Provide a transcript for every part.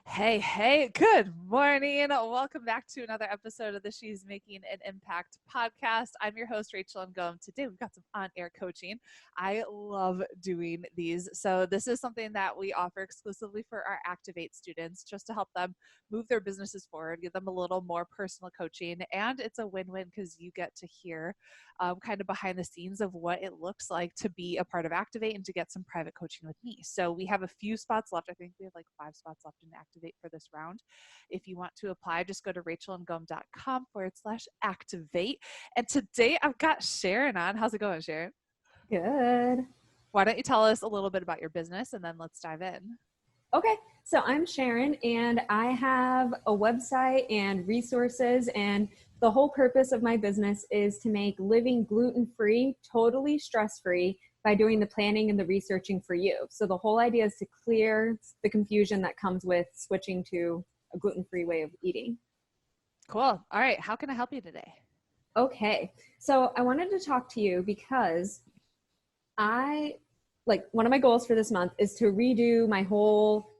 Hey, good morning. Welcome back to another episode of the She's Making an Impact podcast. I'm your host, Rachel Ngom. Today, we've got some on-air coaching. I love doing these. So this is something that we offer exclusively for our Activate students, just to help them move their businesses forward, give them a little more personal coaching. And it's a win-win because you get to hear kind of behind the scenes of what it looks like to be a part of Activate and to get some private coaching with me. So we have a few spots left. I think we have like 5 spots left in Activate for this round. If you want to apply, just go to rachelandgom.com/activate. And today I've got Sharon on. How's it going, Sharon? Good. Why don't you tell us a little bit about your business and then let's dive in. Okay, so I'm Sharon and I have a website and resources, and the whole purpose of my business is to make living gluten-free totally stress-free by doing the planning and the researching for you. So the whole idea is to clear the confusion that comes with switching to a gluten-free way of eating. Cool. All right. How can I help you today? Okay, so I wanted to talk to you because one of my goals for this month is to redo my whole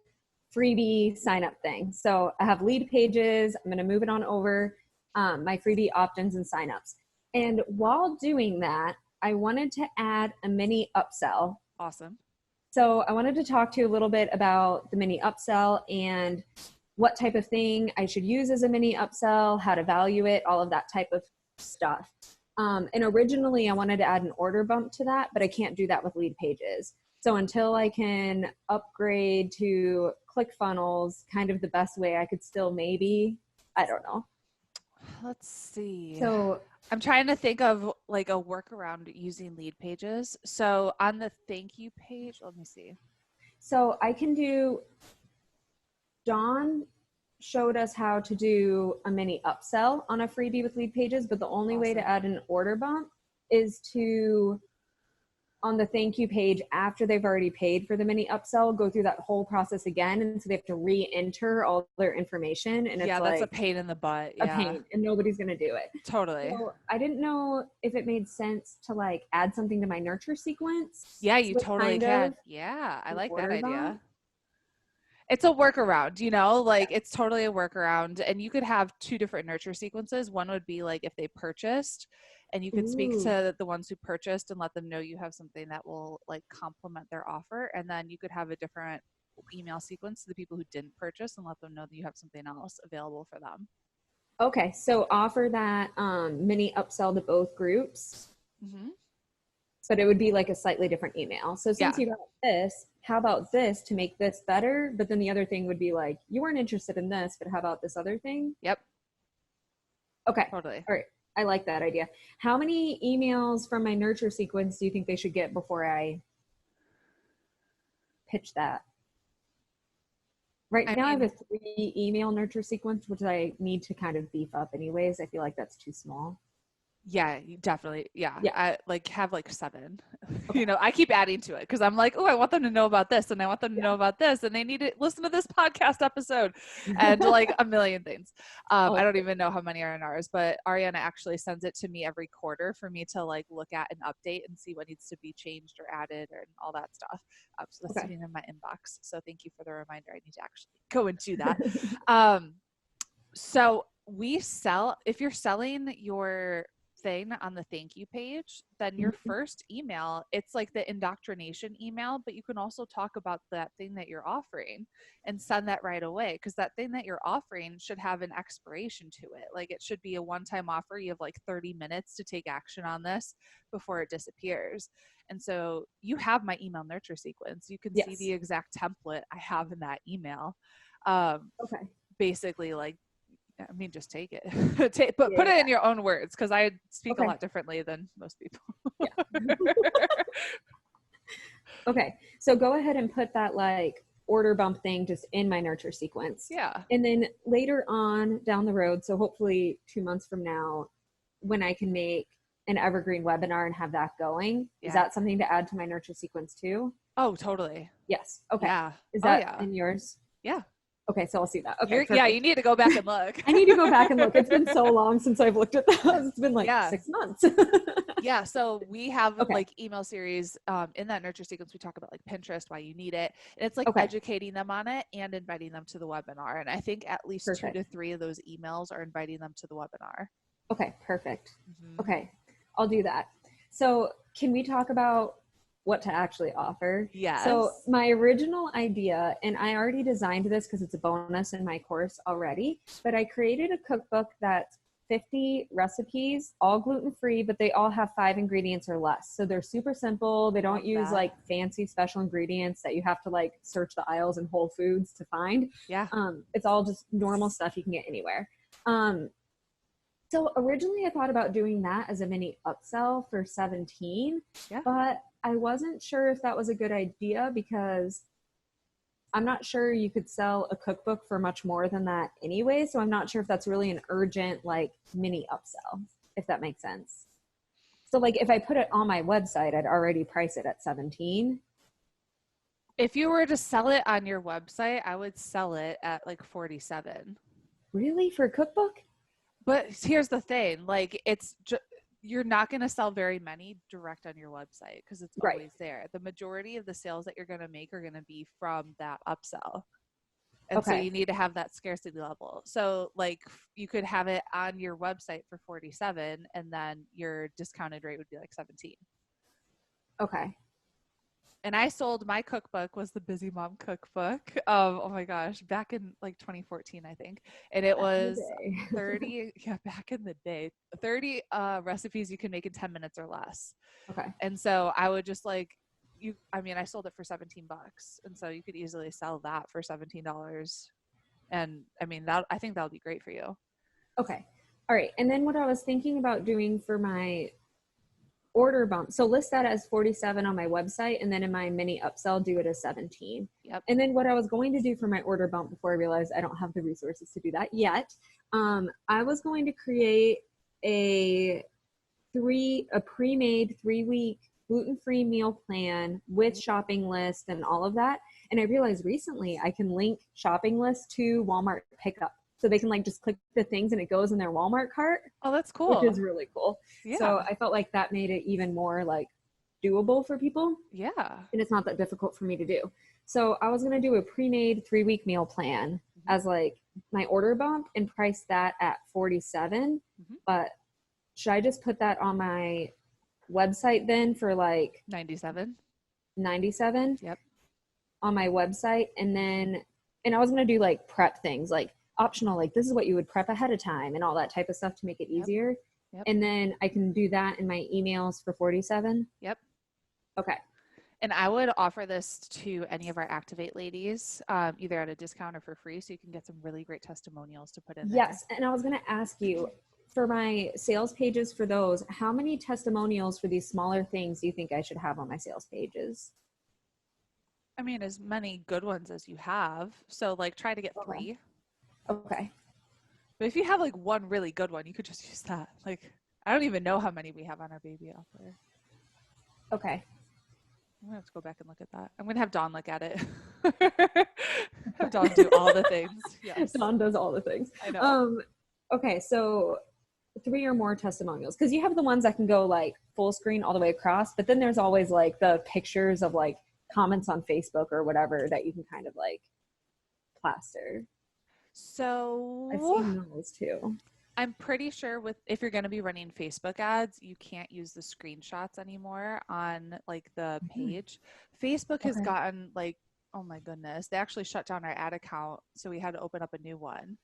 freebie sign up thing. So I have lead pages. I'm going to move it on over, my freebie opt-ins and signups. And while doing that, I wanted to add a mini upsell. Awesome. So I wanted to talk to you a little bit about the mini upsell and what type of thing I should use as a mini upsell, how to value it, all of that type of stuff. And originally I wanted to add an order bump to that, but I can't do that with lead pages. So until I can upgrade to ClickFunnels, kind of the best way I could still maybe, I don't know. Let's see. So I'm trying to think of like a workaround using lead pages. So on the thank you page, let me see. So I can do, Dawn showed us how to do a mini upsell on a freebie with lead pages, but the only way to add an order bump is to, on the thank you page after they've already paid for the mini upsell, go through that whole process again. And so they have to re-enter all their information. And it's that's a pain in the butt. A pain, and nobody's going to do it. Totally. So I didn't know if it made sense to like add something to my nurture sequence. Yeah, you totally can. Yeah, I like that idea. Bump. It's a workaround, it's totally a workaround. And you could have 2 different nurture sequences. One would be like if they purchased, and you could speak to the ones who purchased and let them know you have something that will like complement their offer. And then you could have a different email sequence to the people who didn't purchase and let them know that you have something else available for them. Okay, so offer that mini upsell to both groups. Mm-hmm. But it would be like a slightly different email. So since you got this, how about this to make this better? But then the other thing would be like, you weren't interested in this, but how about this other thing? Yep. Okay. Totally. All right. I like that idea. How many emails from my nurture sequence do you think they should get before I pitch that? Right now I have a 3 email nurture sequence, which I need to kind of beef up anyways. I feel like that's too small. Yeah, definitely. Yeah. I have like 7, I keep adding to it because I'm like, oh, I want them to know about this and I want them to know about this. And they need to listen to this podcast episode and like a million things. I don't even know how many are in ours, but Ariana actually sends it to me every quarter for me to like look at and update and see what needs to be changed or added and all that stuff. So that's sitting in my inbox. So thank you for the reminder. I need to actually go and do that. So if you're selling your thing on the thank you page, then your first email, it's like the indoctrination email, but you can also talk about that thing that you're offering and send that right away, because that thing that you're offering should have an expiration to it. Like it should be a one-time offer. You have like 30 minutes to take action on this before it disappears. And so you have my email nurture sequence. You can see the exact template I have in that email. Basically like, just take it. Put it in your own words, because I speak a lot differently than most people. Okay, so go ahead and put that like order bump thing just in my nurture sequence. Yeah. And then later on down the road, so hopefully 2 months from now, when I can make an evergreen webinar and have that going, is that something to add to my nurture sequence too? Oh, totally. Yes. Okay. Yeah. Is that in yours? Yeah. Okay, so I'll see that. Okay, Yeah, perfect. you need to go back and look. I need to go back and look. It's been so long since I've looked at those. It's been like 6 months. Yeah, so we have Okay. like email series in that nurture sequence. We talk about like Pinterest, why you need it. And it's like Okay. educating them on it and inviting them to the webinar. And I think at least Perfect. 2 to 3 of those emails are inviting them to the webinar. Okay, perfect. Okay, I'll do that. So can we talk about what to actually offer? Yes. So my original idea, and I already designed this because it's a bonus in my course already, but I created a cookbook that's 50 recipes, all gluten-free, but they all have 5 ingredients or less. So they're super simple. They don't use like fancy special ingredients that you have to like search the aisles in Whole Foods to find. Yeah. It's all just normal stuff you can get anywhere. So originally I thought about doing that as a mini upsell for 17, but I wasn't sure if that was a good idea because I'm not sure you could sell a cookbook for much more than that anyway. So I'm not sure if that's really an urgent like mini upsell, if that makes sense. So like if I put it on my website, I'd already price it at 17. If you were to sell it on your website, I would sell it at like 47. Really? For a cookbook? But here's the thing, like you're not going to sell very many direct on your website because it's always there. The majority of the sales that you're going to make are going to be from that upsell. And so you need to have that scarcity level. So like you could have it on your website for 47 and then your discounted rate would be like 17. Okay. And I sold my cookbook was the Busy Mom cookbook. Oh my gosh, back in like 2014, I think. And it was 30, back in the day, 30 recipes you can make in 10 minutes or less. Okay. And so I would just like, I sold it for $17. And so you could easily sell that for $17. And I mean, I think that'll be great for you. Okay. All right. And then what I was thinking about doing for my order bump, so list that as 47 on my website, and then in my mini upsell do it as 17. And then what I was going to do for my order bump before I realized I don't have the resources to do that yet, I was going to create a pre-made 3-week gluten-free meal plan with shopping list and all of that. And I realized recently I can link shopping lists to Walmart pickup. So they can like just click the things and it goes in their Walmart cart. Oh, that's cool. Which is really cool. Yeah. So I felt like that made it even more like doable for people. Yeah. And it's not that difficult for me to do. So I was going to do a pre-made 3-week meal plan as like my order bump and price that at 47. But should I just put that on my website then for like 97? Yep. On my website. And I was going to do like prep things like optional, like this is what you would prep ahead of time and all that type of stuff to make it easier. And then I can do that in my emails for 47. Yep. Okay. And I would offer this to any of our Activate ladies, either at a discount or for free, so you can get some really great testimonials to put in there. Yes. And I was going to ask you for my sales pages for those, how many testimonials for these smaller things do you think I should have on my sales pages? I mean, as many good ones as you have. So like try to get 3. Okay. But if you have like one really good one, you could just use that. Like, I don't even know how many we have on our baby offer. Okay. I'm gonna have to go back and look at that. I'm gonna have Dawn look at it. Have Dawn do all the things. Yes. Dawn does all the things. I know. Okay, so 3 or more testimonials, because you have the ones that can go like full screen all the way across, but then there's always like the pictures of like comments on Facebook or whatever that you can kind of like plaster. So I've seen those too. I'm pretty sure if you're going to be running Facebook ads, you can't use the screenshots anymore on like the page. Facebook has gotten like, oh my goodness, they actually shut down our ad account. So we had to open up a new one.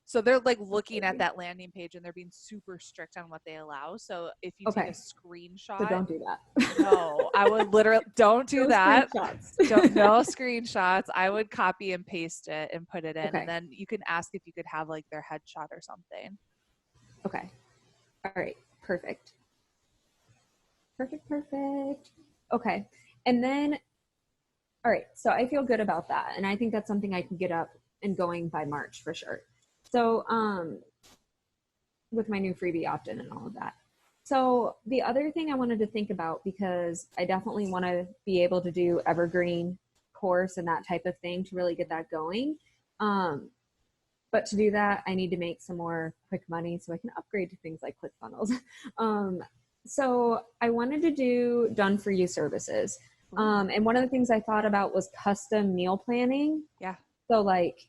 So they're like looking at that landing page and they're being super strict on what they allow. So if you take a screenshot, so don't do that. No, I would literally don't do that. No screenshots. I would copy and paste it and put it in. And then you can ask if you could have like their headshot or something. Okay. All right. Perfect. Okay. And then, all right. So I feel good about that. And I think that's something I can get up and going by March for sure. So, with my new freebie opt-in and all of that. So the other thing I wanted to think about, because I definitely want to be able to do evergreen course and that type of thing to really get that going. But to do that, I need to make some more quick money so I can upgrade to things like ClickFunnels. So I wanted to do done for you services. And one of the things I thought about was custom meal planning. Yeah. So like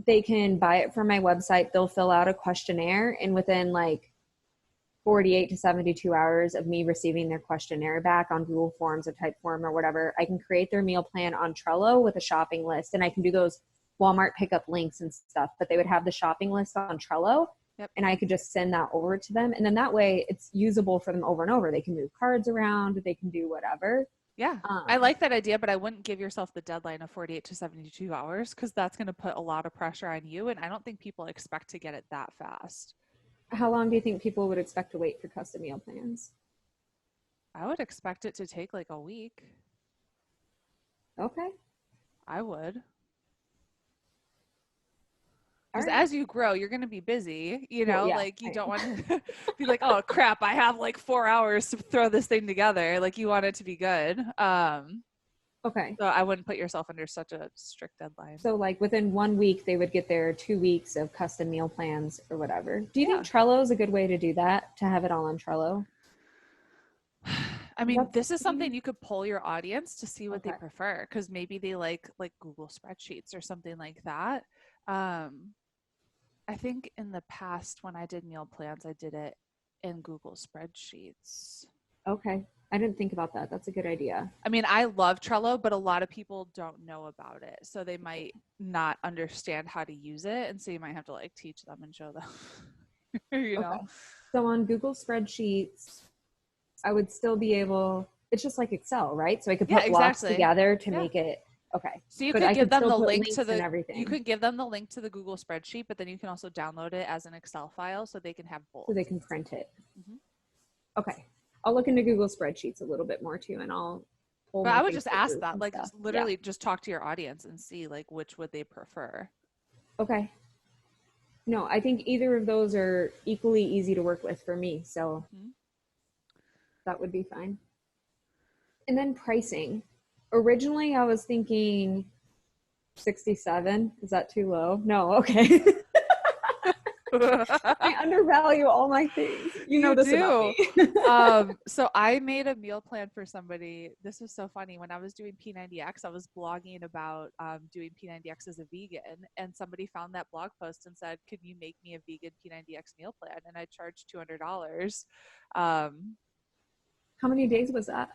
they can buy it from my website. They'll fill out a questionnaire, and within like 48 to 72 hours of me receiving their questionnaire back on Google Forms or Typeform or whatever, I can create their meal plan on Trello with a shopping list. And I can do those Walmart pickup links and stuff, but they would have the shopping list on Trello. Yep. And I could just send that over to them. And then that way it's usable for them over and over. They can move cards around, they can do whatever. Yeah. I like that idea, but I wouldn't give yourself the deadline of 48 to 72 hours because that's going to put a lot of pressure on you. And I don't think people expect to get it that fast. How long do you think people would expect to wait for custom meal plans? I would expect it to take like a week. Okay. I would. All Because right. as you grow, you're going to be busy, you know, Well, yeah, like you don't want to be like, oh crap, I have like 4 hours to throw this thing together. Like you want it to be good. Okay. So I wouldn't put yourself under such a strict deadline. So like within 1 week, they would get their 2 weeks of custom meal plans or whatever. Do you think Trello is a good way to do that? To have it all on Trello? I mean, this is something you could poll your audience to see what they Okay. prefer. Cause maybe they like Google spreadsheets or something like that. I think in the past when I did meal plans, I did it in Google spreadsheets. Okay. I didn't think about that. That's a good idea. I mean, I love Trello, but a lot of people don't know about it. So they might not understand how to use it. And so you might have to like teach them and show them, you know? So on Google spreadsheets, I would still be able, it's just like Excel, right? So I could put blocks together to make it. Okay. So you could give them the link to and everything. You could give them the link to the Google spreadsheet, but then you can also download it as an Excel file so they can have both. So they can print it. Mm-hmm. Okay. I'll look into Google spreadsheets a little bit more too, and I'll. But I would just ask that, like, just literally just talk to your audience and see, like, which would they prefer. Okay. No, I think either of those are equally easy to work with for me, so that would be fine. And then pricing. Originally, I was thinking 67. Is that too low? No, okay. I undervalue all my things. You know this about me. So I made a meal plan for somebody. This was so funny. When I was doing P90X, I was blogging about doing P90X as a vegan, and somebody found that blog post and said, "Could you make me a vegan P90X meal plan?" And I charged $200. How many days was that?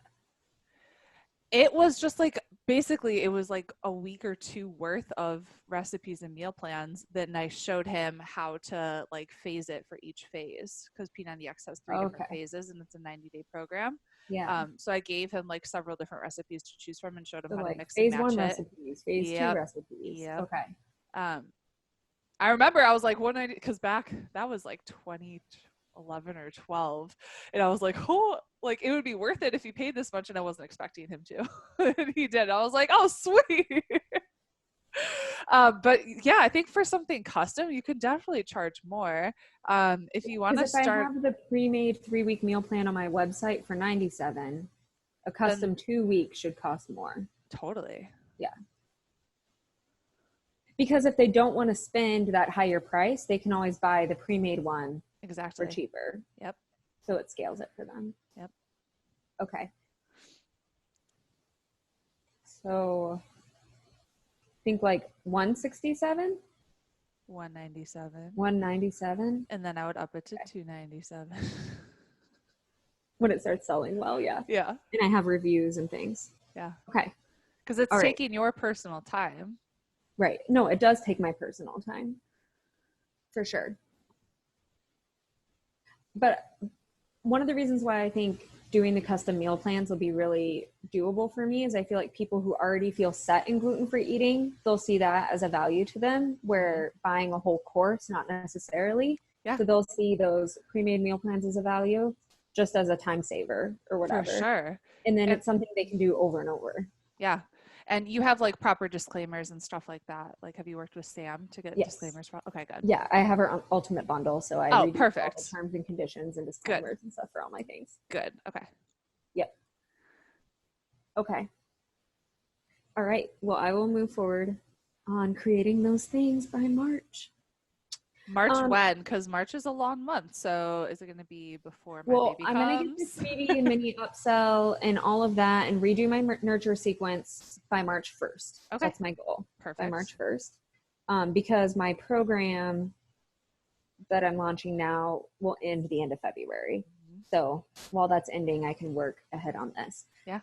It was just like, basically it was like a week or two worth of recipes and meal plans. Then I showed him how to like phase it for each phase, because P90X has 3 different phases and it's a 90-day program. Yeah. So I gave him like several different recipes to choose from and showed him how to mix phase and match 1 it. recipes, phase 2 recipes. Yep. Okay. I remember I was like 190, because back that was like 2011 or 12, and I was like, oh, like it would be worth it if you paid this much, and I wasn't expecting him to. And he did. I was like, oh sweet. But yeah, I think for something custom you could definitely charge more. If you want to start, I have the pre-made 3-week meal plan on my website for $97, a custom 2-week should cost more. Totally. Yeah. Because if they don't want to spend that higher price, they can always buy the pre-made one for cheaper. Yep. So it scales it for them. Yep. Okay. So I think like 167? 197. 197? And then I would up it to 297. When it starts selling well, yeah. Yeah. And I have reviews and things. Yeah. Okay. Because it's taking your personal time. Right. No, it does take my personal time. For sure. But one of the reasons why I think doing the custom meal plans will be really doable for me is I feel like people who already feel set in gluten-free eating, they'll see that as a value to them, where buying a whole course, not necessarily. Yeah. So they'll see those pre-made meal plans as a value, just as a time saver or whatever. For sure. And then it's something they can do over and over. Yeah. And you have like proper disclaimers and stuff like that. Like, have you worked with Sam to get disclaimers? Okay, good. Yeah, I have her ultimate bundle, so I read perfect. All the terms and conditions and disclaimers and stuff for all my things. Good. Okay. Yep. Okay. All right. Well, I will move forward on creating those things by March. March when? Because March is a long month. So is it going to be before my baby I'm going to get comes? this baby Mini-Upsell and all of that and redo my nurture sequence by March 1st. Okay. That's my goal. Perfect. By March 1st. Because my program that I'm launching now will end the end of February. Mm-hmm. So while that's ending, I can work ahead on this. Yeah.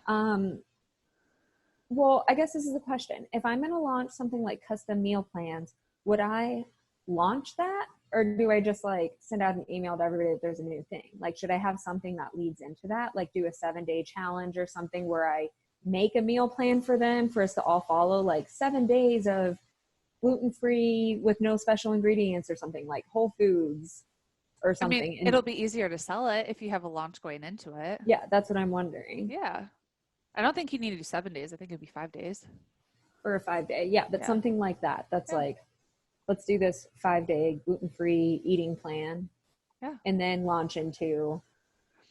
Well, I guess this is a question. If I'm going to launch something like custom meal plans, would I launch that? Or do I just like send out an email to everybody that there's a new thing? Like, should I have something that leads into that? Like do a 7-day challenge or something where I make a meal plan for them for us to all follow, like 7 days of gluten-free with no special ingredients or something, like Whole Foods or something. I mean, it'll be easier to sell it if you have a launch going into it. Yeah, that's what I'm wondering. Yeah. I don't think you need to do 7 days. I think it'd be 5 days. Or a 5-day. Yeah, but something like that. That's like, let's do this 5-day gluten-free eating plan. Yeah. And then launch into,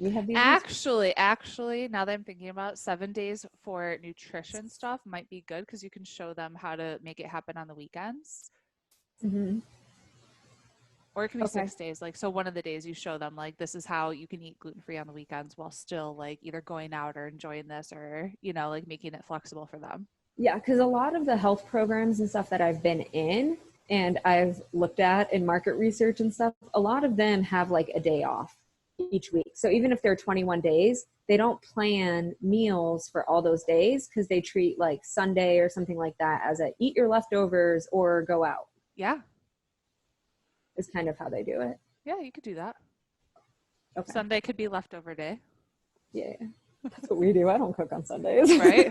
we have these actually, now that I'm thinking about it, 7 days for nutrition stuff might be good because you can show them how to make it happen on the weekends. Mm-hmm. Or it can be 6 days. Like, so one of the days you show them, like, this is how you can eat gluten-free on the weekends while still, like, either going out or enjoying this or, you know, like, making it flexible for them. Yeah, because a lot of the health programs and stuff that I've been in and I've looked at in market research and stuff, a lot of them have, like, a day off each week. So even if they're 21 days, they don't plan meals for all those days because they treat, like, Sunday or something like that as a eat your leftovers or go out. Yeah. Is kind of how they do it. Yeah, you could do that. Okay. Sunday could be leftover day. Yeah, that's what we do. I don't cook on Sundays. Right?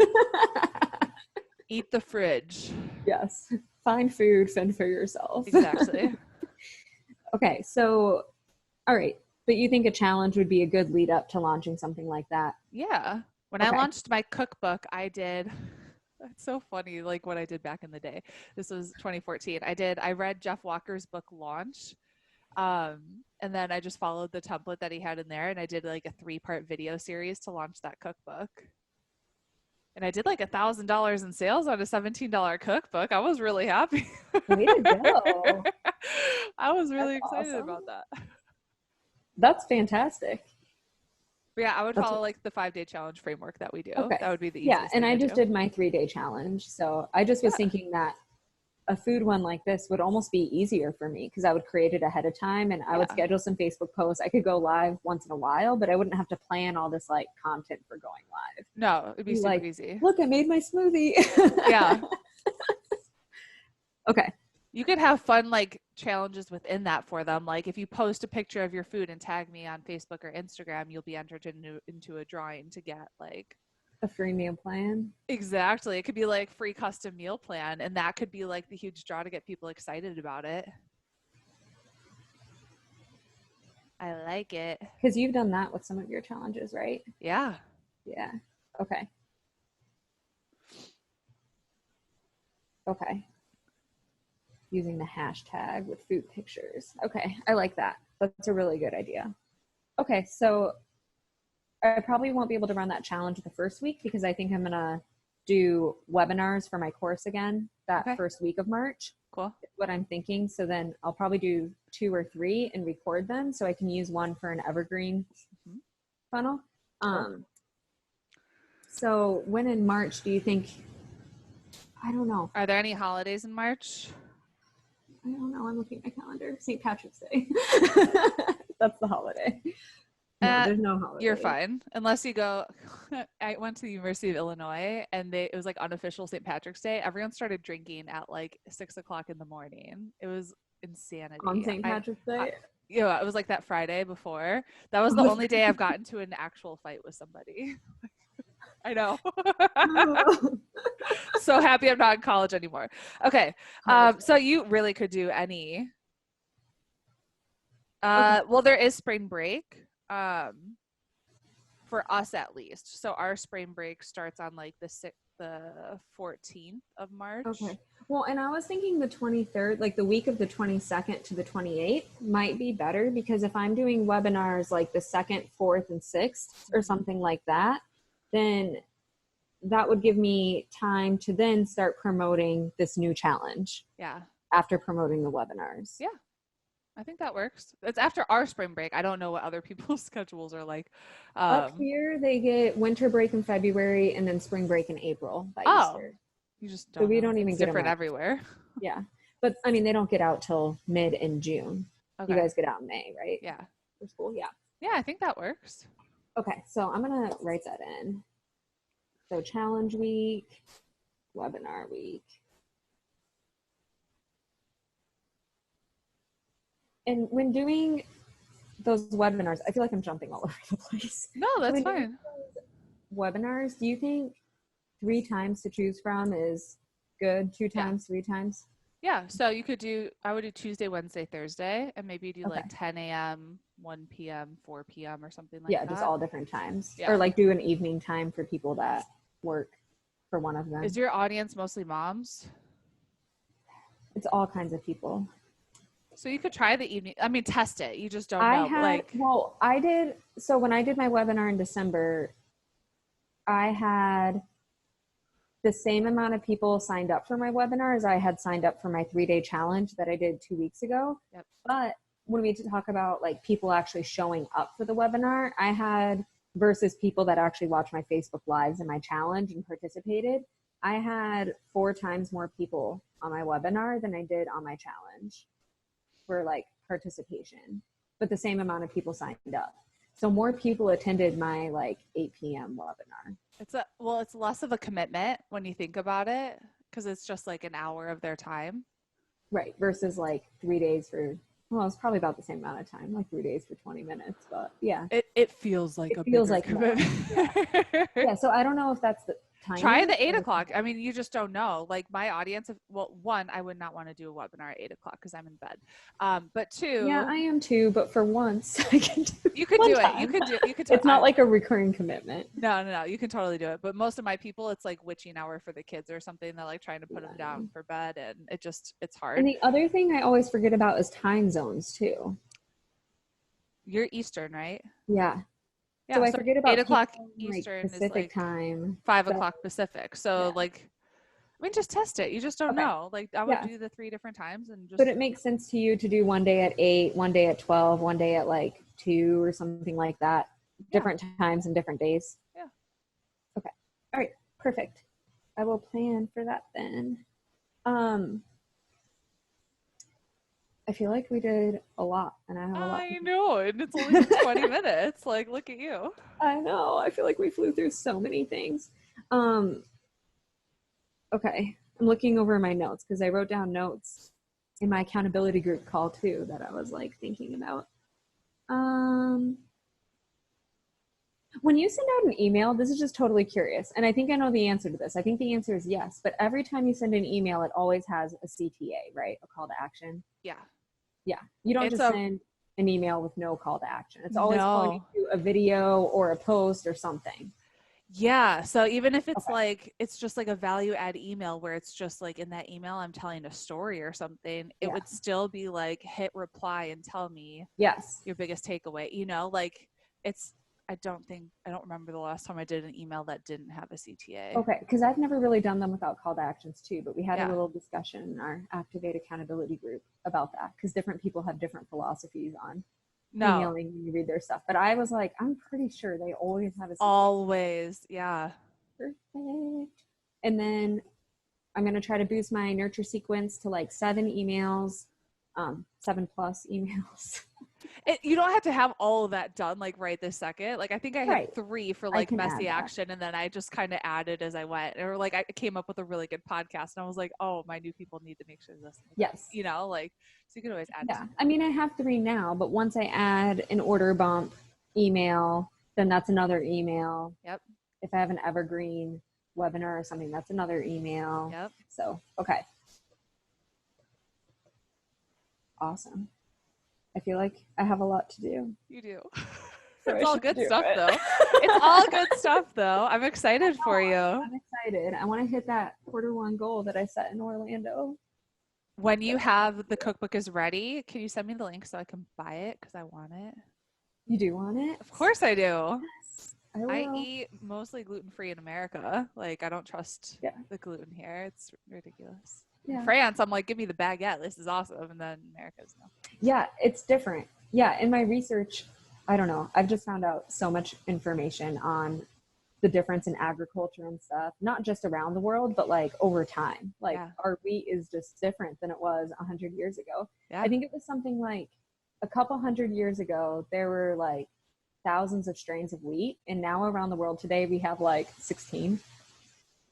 Eat the fridge. Yes. Find food, fend for yourself. Exactly. Okay, so, all right. But you think a challenge would be a good lead up to launching something like that? Yeah. When I launched my cookbook, I did... It's so funny, like what I did back in the day. This was 2014. I read Jeff Walker's book Launch. And then I just followed the template that he had in there and I did like a 3-part video series to launch that cookbook. And I did like $1,000 in sales on a $17 cookbook. I was really happy. Way to go. I was really excited about that. That's fantastic. But yeah, I would follow like the 5-day challenge framework that we do. Okay. That would be the easiest. Yeah, and I just did my 3-day challenge. So I just was thinking that a food one like this would almost be easier for me because I would create it ahead of time and I would schedule some Facebook posts. I could go live once in a while, but I wouldn't have to plan all this like content for going live. No, it'd be super easy. Look, I made my smoothie. Yeah. Okay. You could have fun like challenges within that for them. Like if you post a picture of your food and tag me on Facebook or Instagram, you'll be entered into a drawing to get like a free meal plan. Exactly. It could be like free custom meal plan. And that could be like the huge draw to get people excited about it. I like it. Because you've done that with some of your challenges, right? Yeah. Yeah. Okay. Okay. Using the hashtag with food pictures. Okay. I like that. That's a really good idea. Okay. So I probably won't be able to run that challenge the first week because I think I'm going to do webinars for my course again that first week of March. Cool. What I'm thinking. So then I'll probably do 2 or 3 and record them so I can use one for an evergreen funnel. So when in March do you think, I don't know. Are there any holidays in March? I don't know. I'm looking at my calendar. St. Patrick's Day. That's the holiday. No, there's no holiday. You're fine. Unless you go, I went to the University of Illinois and it was like unofficial St. Patrick's Day. Everyone started drinking at like 6:00 in the morning. It was insanity. On St. Patrick's Day? Yeah, it was like that Friday before. That was the only day I've gotten to an actual fight with somebody. I know. So happy I'm not in college anymore. Okay. So you really could do any. Well, there is spring break. For us at least. So our spring break starts on like the 14th of March. Okay. Well, and I was thinking the 23rd, like the week of the 22nd to the 28th might be better because if I'm doing webinars like the 2nd, 4th, and 6th or something like that, then that would give me time to then start promoting this new challenge. Yeah. After promoting the webinars. Yeah. I think that works. It's after our spring break. I don't know what other people's schedules are like. Up here, they get winter break in February and then spring break in April by Easter. You just don't. So we don't even get different everywhere. Yeah, but I mean, they don't get out till mid in June. Okay. You guys get out in May, right? Yeah. For school, yeah. Yeah, I think that works. Okay, so I'm gonna write that in. So challenge week, webinar week. And when doing those webinars, I feel like I'm jumping all over the place. No, that's fine. Webinars, do you think 3 times to choose from is good? 2 times, 3 times? Yeah, so you could I would do Tuesday, Wednesday, Thursday, and maybe do like 10 a.m., 1 p.m., 4 p.m. or something like that. Yeah, just all different times. Yeah. Or like do an evening time for people that work for one of them. Is your audience mostly moms? It's all kinds of people. So you could try the evening. I mean, test it. You just don't know. I did. So when I did my webinar in December, I had the same amount of people signed up for my webinar as I had signed up for my 3-day challenge that I did 2 weeks ago. Yep. But when we talk about like people actually showing up for the webinar, I had versus people that actually watched my Facebook lives and my challenge and participated, I had 4 times more people on my webinar than I did on my challenge for like participation, but the same amount of people signed up. So more people attended my like 8 p.m. webinar. It's less of a commitment when you think about it, because it's just like an hour of their time. Right. Versus like 3 days it's probably about the same amount of time, like 3 days for 20 minutes, but yeah. It feels like a bigger commitment. Yeah. So I don't know if that's the time. Try the 8 o'clock. I mean, you just don't know. Like my audience, one, I would not want to do a webinar at 8 o'clock because I'm in bed. But 2, yeah, I am too. But for once, I can do. You could do it. You could do it. It's not like a recurring commitment. No. You can totally do it. But most of my people, it's like witching hour for the kids or something. They're like trying to put them down for bed, and it's hard. And the other thing I always forget about is time zones too. You're Eastern, right? Yeah. Yeah, so I forget about 8 o'clock Eastern Pacific is like time, 5 o'clock Pacific. So just test it. You just don't know. Like I would do the 3 different times and just. But it makes sense to you to do one day at 8, one day at 12, one day at like 2 or something like that. Different times and different days. Yeah. Okay. All right. Perfect. I will plan for that then. I feel like we did a lot, and I have a lot. I know, and it's only 20 minutes. Like, look at you. I know. I feel like we flew through so many things. Okay, I'm looking over my notes because I wrote down notes in my accountability group call too that I was like thinking about. When you send out an email, this is just totally curious, and I think I know the answer to this. I think the answer is yes, but every time you send an email, it always has a CTA, right? A call to action. Yeah. Yeah, you don't just send an email with no call to action. It's always calling you to a video or a post or something. Yeah, so even if it's like, it's just like a value add email where it's just like in that email, I'm telling a story or something, it would still be like, hit reply and tell me your biggest takeaway, like I don't remember the last time I did an email that didn't have a CTA. Okay, because I've never really done them without call to actions too, but we had a little discussion in our Activate accountability group about that because different people have different philosophies on emailing when you read their stuff. But I was like, I'm pretty sure they always have a CTA. Always, yeah. Perfect. And then I'm going to try to boost my nurture sequence to like 7 emails, 7+ emails. You don't have to have all of that done like right this second. Like I think I had 3 for like messy action, and then I just kind of added as I went. Or like I came up with a really good podcast, and I was like, oh, my new people need to make sure this. Yes. Like so you can always add. Yeah, I mean I have 3 now, but once I add an order bump email, then that's another email. Yep. If I have an evergreen webinar or something, that's another email. Yep. So okay. Awesome. I feel like I have a lot to do. You do. So it's all good stuff though. It's all good stuff though. I'm excited for you. I'm excited. I want to hit that Q1 goal that I set in Orlando. When you have the cookbook is ready, can you send me the link so I can buy it? Because I want it. You do want it? Of course I do. Yes. I I will. eat mostly gluten-free in America. Like, I don't trust Yeah. the gluten here. It's ridiculous. In Yeah. France, I'm like, give me the baguette. This is awesome. And then America's no. Yeah, it's different. Yeah, in my research, I don't know. I've just found out so much information on the difference in agriculture and stuff, not just around the world, but like over time. Like Yeah. our wheat is just different than it was 100 years ago. Yeah. I think it was something like a couple hundred years ago, there were like thousands of strains of wheat. And now around the world today, we have like 16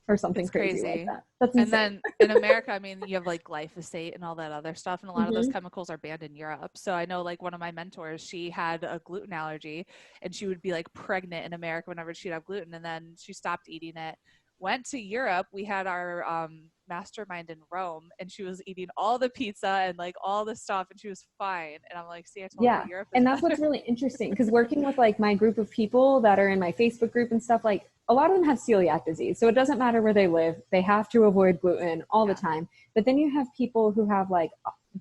or something It's crazy like crazy. that. That's And insane. then in America, I mean, you have like glyphosate and all that other stuff. And a lot of those Mm-hmm. chemicals are banned in Europe. So I know like one of my mentors, she had a gluten allergy and she would be like pregnant in America whenever she'd have gluten. And then she stopped eating it, went to Europe. We had our mastermind in Rome and she was eating all the pizza and like all the stuff and she was fine. And I'm like, see, I told you Yeah. Europe is And that's better. what's really interesting because working with like my group of people that are in my Facebook group and stuff, like a lot of them have celiac disease. So it doesn't matter where they live, they have to avoid gluten all the time. But then you have people who have like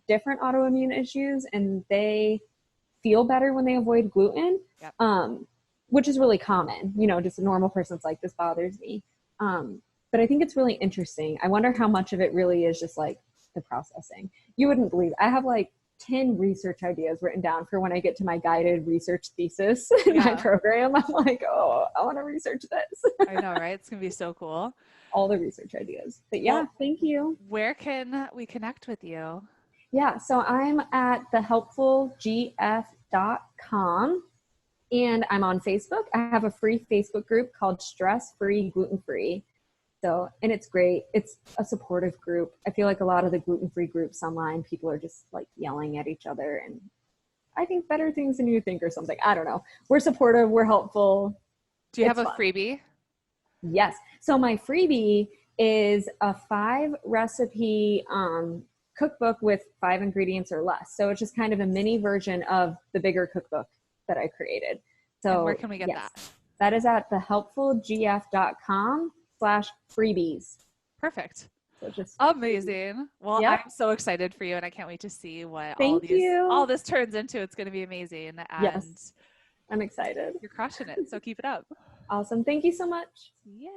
different autoimmune issues and they feel better when they avoid gluten, Yep. which is really common. You know, just a normal person's like, this bothers me. But I think it's really interesting. I wonder how much of it really is just like the processing. You wouldn't believe I have like 10 research ideas written down for when I get to my guided research thesis in my program. I'm like, oh, I want to research this. I know, right? It's going to be so cool. All the research ideas. But yeah, well, thank you. Where can we connect with you? Yeah, so I'm at thehelpfulgf.com and I'm on Facebook. I have a free Facebook group called Stress Free Gluten Free. So, and it's great. It's a supportive group. I feel like a lot of the gluten-free groups online, people are just like yelling at each other and I think better things than you think or something. I don't know. We're supportive. We're helpful. Do you have a freebie? Yes. So my freebie is a 5-recipe cookbook with 5 ingredients or less. So it's just kind of a mini version of the bigger cookbook that I created. So and where can we get that? That is at thehelpfulgf.com/freebies. Perfect. So just amazing. Well, I'm so excited for you and I can't wait to see what all this turns into. It's going to be amazing. And yes, I'm excited. You're crushing it. So keep it up. Awesome. Thank you so much. Yeah.